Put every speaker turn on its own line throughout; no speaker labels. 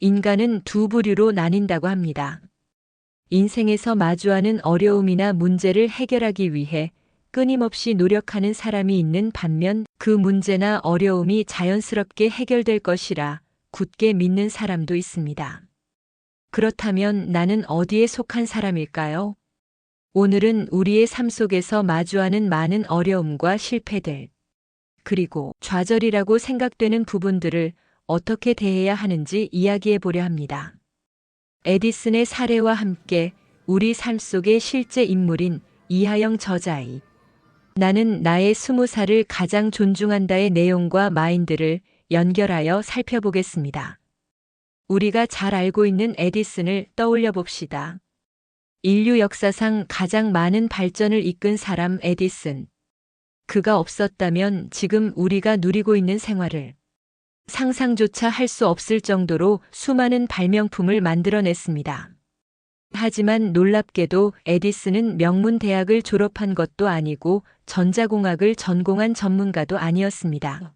인간은 두 부류로 나뉜다고 합니다. 인생에서 마주하는 어려움이나 문제를 해결하기 위해 끊임없이 노력하는 사람이 있는 반면 그 문제나 어려움이 자연스럽게 해결될 것이라 굳게 믿는 사람도 있습니다. 그렇다면 나는 어디에 속한 사람일까요? 오늘은 우리의 삶 속에서 마주하는 많은 어려움과 실패들, 그리고 좌절이라고 생각되는 부분들을 어떻게 대해야 하는지 이야기해 보려 합니다. 에디슨의 사례와 함께 우리 삶 속의 실제 인물인 이하영 저자의 나는 나의 20살을 가장 존중한다의 내용과 마인드를 연결하여 살펴보겠습니다. 우리가 잘 알고 있는 에디슨을 떠올려 봅시다. 인류 역사상 가장 많은 발전을 이끈 사람 에디슨. 그가 없었다면 지금 우리가 누리고 있는 생활을 상상조차 할 수 없을 정도로 수많은 발명품을 만들어냈습니다. 하지만 놀랍게도 에디슨은 명문 대학을 졸업한 것도 아니고 전자공학을 전공한 전문가도 아니었습니다.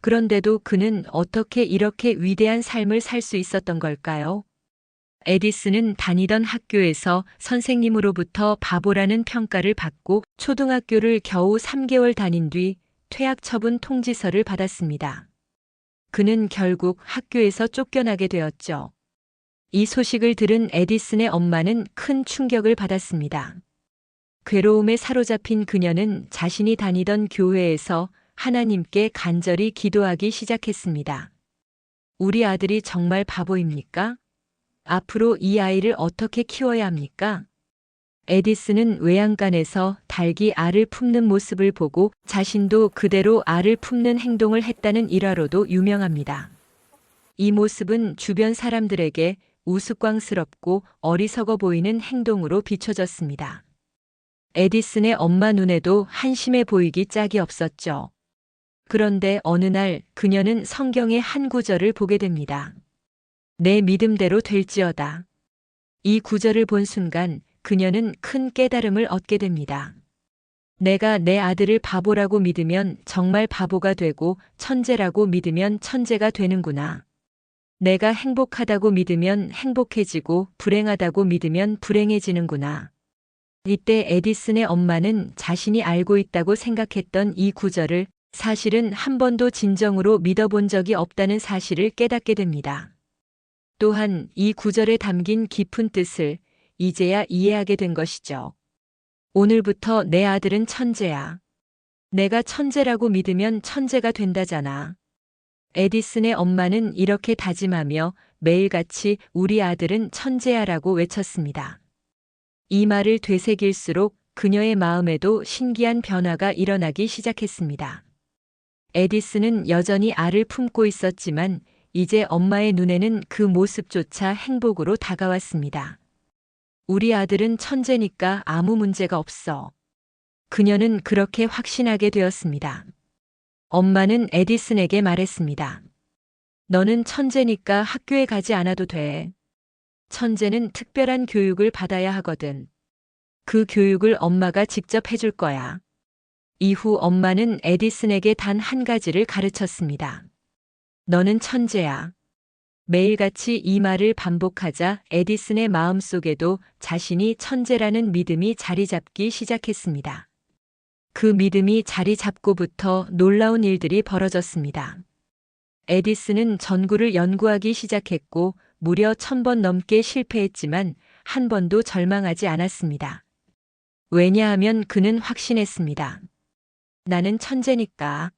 그런데도 그는 어떻게 이렇게 위대한 삶을 살 수 있었던 걸까요? 에디슨은 다니던 학교에서 선생님으로부터 바보라는 평가를 받고 초등학교를 겨우 3개월 다닌 뒤 퇴학 처분 통지서를 받았습니다. 그는 결국 학교에서 쫓겨나게 되었죠. 이 소식을 들은 에디슨의 엄마는 큰 충격을 받았습니다. 괴로움에 사로잡힌 그녀는 자신이 다니던 교회에서 하나님께 간절히 기도하기 시작했습니다. 우리 아들이 정말 바보입니까? 앞으로 이 아이를 어떻게 키워야 합니까? 에디슨은 외양간에서 닭이 알을 품는 모습을 보고 자신도 그대로 알을 품는 행동을 했다는 일화로도 유명합니다. 이 모습은 주변 사람들에게 우스꽝스럽고 어리석어 보이는 행동으로 비춰졌습니다. 에디슨의 엄마 눈에도 한심해 보이기 짝이 없었죠. 그런데 어느 날 그녀는 성경의 한 구절을 보게 됩니다. 내 믿음대로 될지어다. 이 구절을 본 순간 그녀는 큰 깨달음을 얻게 됩니다. 내가 내 아들을 바보라고 믿으면 정말 바보가 되고 천재라고 믿으면 천재가 되는구나. 내가 행복하다고 믿으면 행복해지고 불행하다고 믿으면 불행해지는구나. 이때 에디슨의 엄마는 자신이 알고 있다고 생각했던 이 구절을 사실은 한 번도 진정으로 믿어본 적이 없다는 사실을 깨닫게 됩니다. 또한 이 구절에 담긴 깊은 뜻을 이제야 이해하게 된 것이죠. 오늘부터 내 아들은 천재야. 내가 천재라고 믿으면 천재가 된다잖아. 에디슨의 엄마는 이렇게 다짐하며 매일같이 우리 아들은 천재야라고 외쳤습니다. 이 말을 되새길수록 그녀의 마음에도 신기한 변화가 일어나기 시작했습니다. 에디슨은 여전히 알을 품고 있었지만 이제 엄마의 눈에는 그 모습조차 행복으로 다가왔습니다. 우리 아들은 천재니까 아무 문제가 없어. 그녀는 그렇게 확신하게 되었습니다. 엄마는 에디슨에게 말했습니다. 너는 천재니까 학교에 가지 않아도 돼. 천재는 특별한 교육을 받아야 하거든. 그 교육을 엄마가 직접 해줄 거야. 이후 엄마는 에디슨에게 단 한 가지를 가르쳤습니다. 너는 천재야. 매일같이 이 말을 반복하자 에디슨의 마음속에도 자신이 천재라는 믿음이 자리 잡기 시작했습니다. 그 믿음이 자리 잡고부터 놀라운 일들이 벌어졌습니다. 에디슨은 전구를 연구하기 시작했고 무려 1000번 넘게 실패했지만 한 번도 절망하지 않았습니다. 왜냐하면 그는 확신했습니다. 나는 천재니까.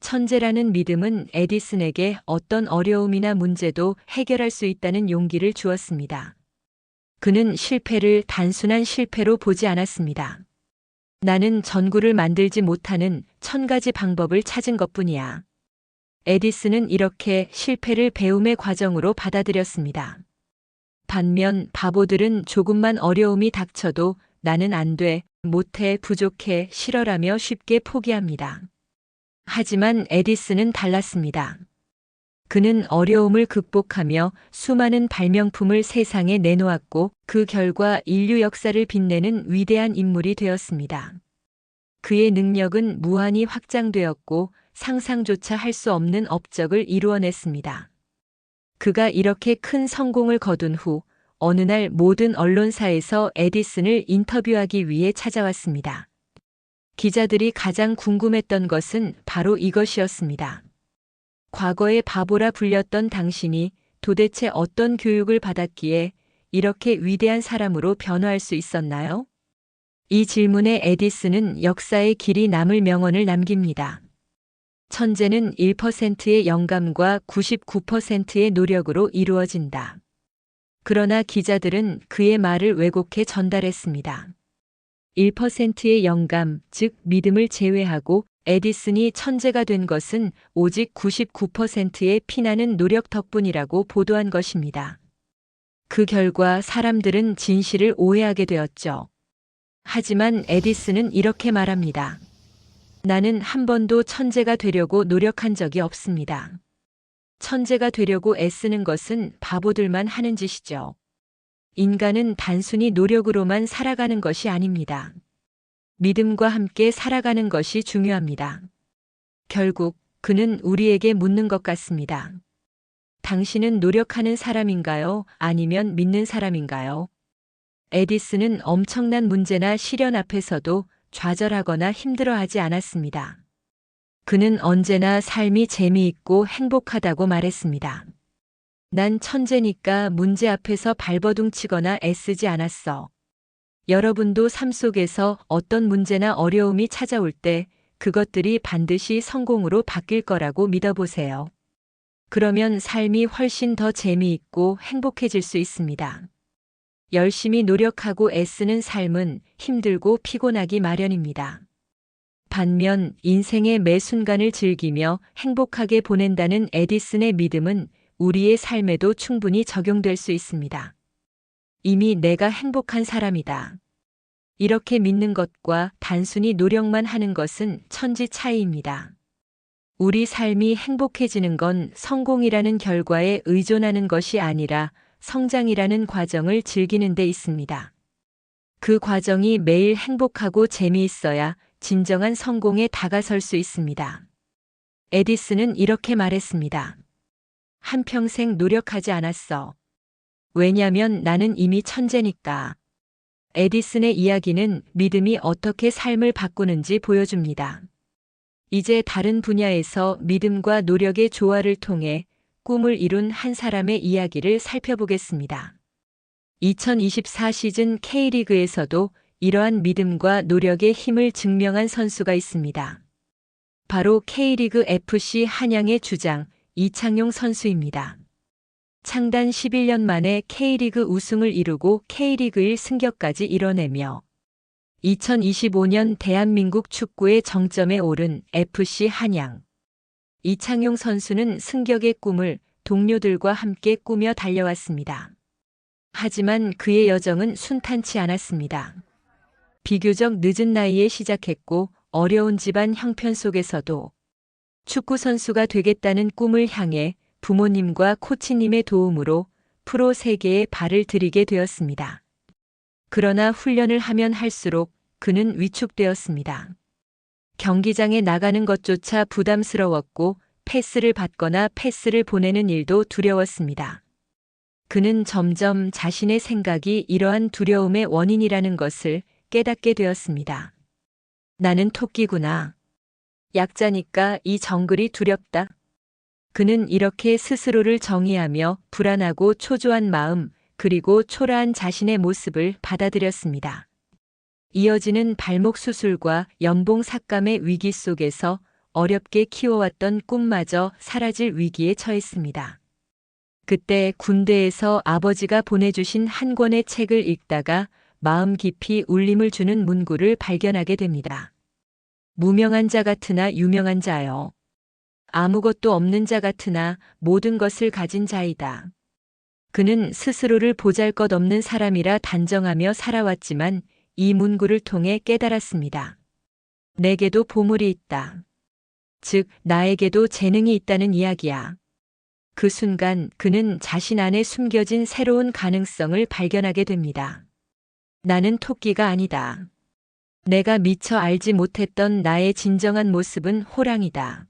천재라는 믿음은 에디슨에게 어떤 어려움이나 문제도 해결할 수 있다는 용기를 주었습니다. 그는 실패를 단순한 실패로 보지 않았습니다. 나는 전구를 만들지 못하는 1000가지 방법을 찾은 것뿐이야. 에디슨은 이렇게 실패를 배움의 과정으로 받아들였습니다. 반면 바보들은 조금만 어려움이 닥쳐도 나는 안 돼, 못해, 부족해, 싫어라며 쉽게 포기합니다. 하지만 에디슨은 달랐습니다. 그는 어려움을 극복하며 수많은 발명품을 세상에 내놓았고 그 결과 인류 역사를 빛내는 위대한 인물이 되었습니다. 그의 능력은 무한히 확장되었고 상상조차 할 수 없는 업적을 이루어냈습니다. 그가 이렇게 큰 성공을 거둔 후 어느 날 모든 언론사에서 에디슨을 인터뷰하기 위해 찾아왔습니다. 기자들이 가장 궁금했던 것은 바로 이것이었습니다. 과거에 바보라 불렸던 당신이 도대체 어떤 교육을 받았기에 이렇게 위대한 사람으로 변화할 수 있었나요? 이 질문에 에디슨은 역사에 길이 남을 명언을 남깁니다. 천재는 1%의 영감과 99%의 노력으로 이루어진다. 그러나 기자들은 그의 말을 왜곡해 전달했습니다. 1%의 영감, 즉 믿음을 제외하고 에디슨이 천재가 된 것은 오직 99%의 피나는 노력 덕분이라고 보도한 것입니다. 그 결과 사람들은 진실을 오해하게 되었죠. 하지만 에디슨은 이렇게 말합니다. 나는 한 번도 천재가 되려고 노력한 적이 없습니다. 천재가 되려고 애쓰는 것은 바보들만 하는 짓이죠. 인간은 단순히 노력으로만 살아가는 것이 아닙니다. 믿음과 함께 살아가는 것이 중요합니다. 결국 그는 우리에게 묻는 것 같습니다. 당신은 노력하는 사람인가요? 아니면 믿는 사람인가요? 에디슨은 엄청난 문제나 시련 앞에서도 좌절하거나 힘들어하지 않았습니다. 그는 언제나 삶이 재미있고 행복하다고 말했습니다. 난 천재니까 문제 앞에서 발버둥 치거나 애쓰지 않았어. 여러분도 삶 속에서 어떤 문제나 어려움이 찾아올 때 그것들이 반드시 성공으로 바뀔 거라고 믿어보세요. 그러면 삶이 훨씬 더 재미있고 행복해질 수 있습니다. 열심히 노력하고 애쓰는 삶은 힘들고 피곤하기 마련입니다. 반면 인생의 매 순간을 즐기며 행복하게 보낸다는 에디슨의 믿음은 우리의 삶에도 충분히 적용될 수 있습니다. 이미 내가 행복한 사람이다. 이렇게 믿는 것과 단순히 노력만 하는 것은 천지 차이입니다. 우리 삶이 행복해지는 건 성공이라는 결과에 의존하는 것이 아니라 성장이라는 과정을 즐기는 데 있습니다. 그 과정이 매일 행복하고 재미있어야 진정한 성공에 다가설 수 있습니다. 에디슨은 이렇게 말했습니다. 한평생 노력하지 않았어. 왜냐면 나는 이미 천재니까. 에디슨의 이야기는 믿음이 어떻게 삶을 바꾸는지 보여줍니다. 이제 다른 분야에서 믿음과 노력의 조화를 통해 꿈을 이룬 한 사람의 이야기를 살펴보겠습니다. 2024 시즌 K리그에서도 이러한 믿음과 노력의 힘을 증명한 선수가 있습니다. 바로 K리그 FC 한양의 주장 이창용 선수입니다. 창단 11년 만에 K리그 우승을 이루고 K리그 1 승격까지 이뤄내며 2025년 대한민국 축구의 정점에 오른 FC 한양. 이창용 선수는 승격의 꿈을 동료들과 함께 꾸며 달려왔습니다. 하지만 그의 여정은 순탄치 않았습니다. 비교적 늦은 나이에 시작했고 어려운 집안 형편 속에서도 축구 선수가 되겠다는 꿈을 향해 부모님과 코치님의 도움으로 프로 세계에 발을 들이게 되었습니다. 그러나 훈련을 하면 할수록 그는 위축되었습니다. 경기장에 나가는 것조차 부담스러웠고 패스를 받거나 패스를 보내는 일도 두려웠습니다. 그는 점점 자신의 생각이 이러한 두려움의 원인이라는 것을 깨닫게 되었습니다. 나는 토끼구나. 약자니까 이 정글이 두렵다. 그는 이렇게 스스로를 정의하며 불안하고 초조한 마음 그리고 초라한 자신의 모습을 받아들였습니다. 이어지는 발목 수술과 연봉 삭감의 위기 속에서 어렵게 키워왔던 꿈마저 사라질 위기에 처했습니다. 그때 군대에서 아버지가 보내주신 한 권의 책을 읽다가 마음 깊이 울림을 주는 문구를 발견하게 됩니다. 무명한 자 같으나 유명한 자여. 아무것도 없는 자 같으나 모든 것을 가진 자이다. 그는 스스로를 보잘것없는 사람이라 단정하며 살아왔지만 이 문구를 통해 깨달았습니다. 내게도 보물이 있다. 즉, 나에게도 재능이 있다는 이야기야. 그 순간 그는 자신 안에 숨겨진 새로운 가능성을 발견하게 됩니다. 나는 토끼가 아니다. 내가 미처 알지 못했던 나의 진정한 모습은 호랑이다.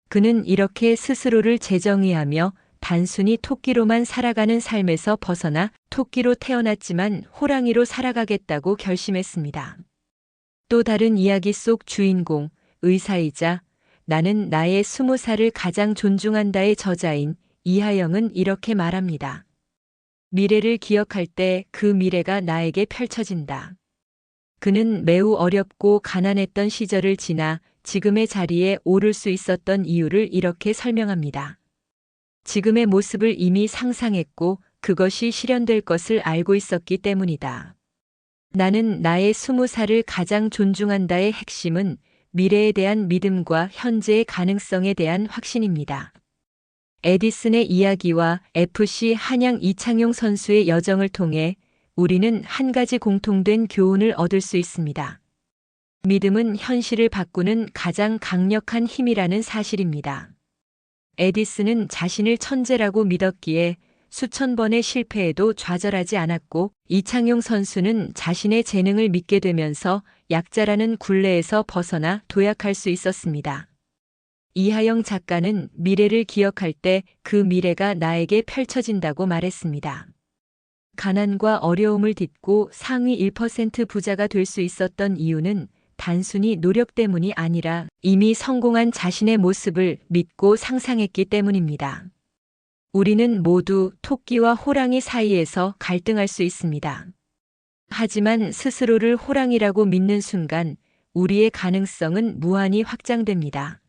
그는 이렇게 스스로를 재정의하며 단순히 토끼로만 살아가는 삶에서 벗어나 토끼로 태어났지만 호랑이로 살아가겠다고 결심했습니다. 또 다른 이야기 속 주인공, 의사이자 나는 나의 20살을 가장 존중한다의 저자인 이하영은 이렇게 말합니다. 미래를 기억할 때 그 미래가 나에게 펼쳐진다. 그는 매우 어렵고 가난했던 시절을 지나 지금의 자리에 오를 수 있었던 이유를 이렇게 설명합니다. 지금의 모습을 이미 상상했고 그것이 실현될 것을 알고 있었기 때문이다. 나는 나의 20살을 가장 존중한다의 핵심은 미래에 대한 믿음과 현재의 가능성에 대한 확신입니다. 에디슨의 이야기와 FC 한양 이창용 선수의 여정을 통해 우리는 한 가지 공통된 교훈을 얻을 수 있습니다. 믿음은 현실을 바꾸는 가장 강력한 힘이라는 사실입니다. 에디슨은 자신을 천재라고 믿었기에 수천 번의 실패에도 좌절하지 않았고 이창용 선수는 자신의 재능을 믿게 되면서 약자라는 굴레에서 벗어나 도약할 수 있었습니다. 이하영 작가는 미래를 기억할 때 그 미래가 나에게 펼쳐진다고 말했습니다. 가난과 어려움을 딛고 상위 1% 부자가 될 수 있었던 이유는 단순히 노력 때문이 아니라 이미 성공한 자신의 모습을 믿고 상상했기 때문입니다. 우리는 모두 토끼와 호랑이 사이에서 갈등할 수 있습니다. 하지만 스스로를 호랑이라고 믿는 순간 우리의 가능성은 무한히 확장됩니다.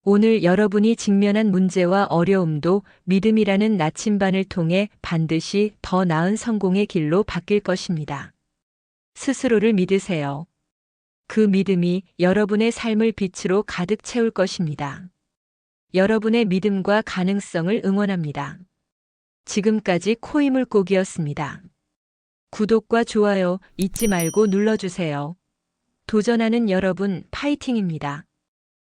오늘 여러분이 직면한 문제와 어려움도 믿음이라는 나침반을 통해 반드시 더 나은 성공의 길로 바뀔 것입니다. 스스로를 믿으세요. 그 믿음이 여러분의 삶을 빛으로 가득 채울 것입니다. 여러분의 믿음과 가능성을 응원합니다. 지금까지 코이물고기였습니다. 구독과 좋아요 잊지 말고 눌러주세요. 도전하는 여러분 파이팅입니다.